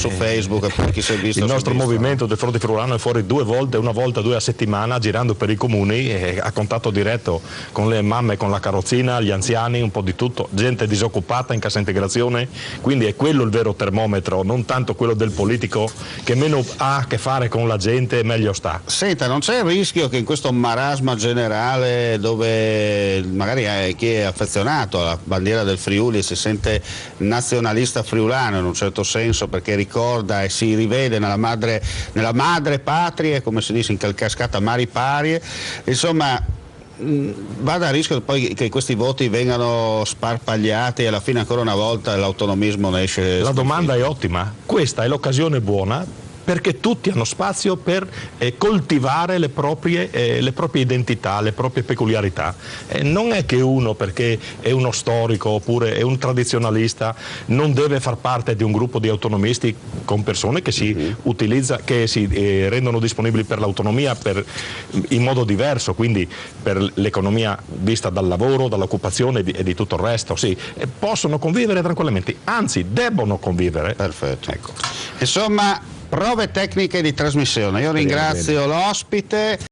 su Facebook, per chi si è visto. Il nostro movimento del Fronte Friulano è fuori 2 volte, una volta 2 a settimana, girando per i comuni, a contatto diretto con le mamme con la carrozzina, gli anziani, un po' di tutto, gente disoccupata in cassa integrazione, quindi è quello il vero termometro, non tanto quello del politico, che meno ha a che fare con la gente meglio sta. Senta, non c'è il rischio che in questo marasma generale, dove magari chi è affezionato alla bandiera del Friuli si sente nazionalista friulano in un certo senso, perché ricorda e si rivede nella madre patria, come si dice in cascata mari parie, insomma, vada a rischio poi che questi voti vengano sparpagliati e alla fine ancora una volta l'autonomismo ne esce. La domanda è ottima, questa è l'occasione buona perché tutti hanno spazio per coltivare le proprie identità, le proprie peculiarità. Non è che uno, perché è uno storico oppure è un tradizionalista, non deve far parte di un gruppo di autonomisti con persone che si rendono disponibili per l'autonomia in modo diverso, quindi per l'economia vista dal lavoro, dall'occupazione e di tutto il resto. Sì, possono convivere tranquillamente, anzi debbono convivere. Perfetto. Ecco. Insomma, prove tecniche di trasmissione. Io ringrazio l'ospite.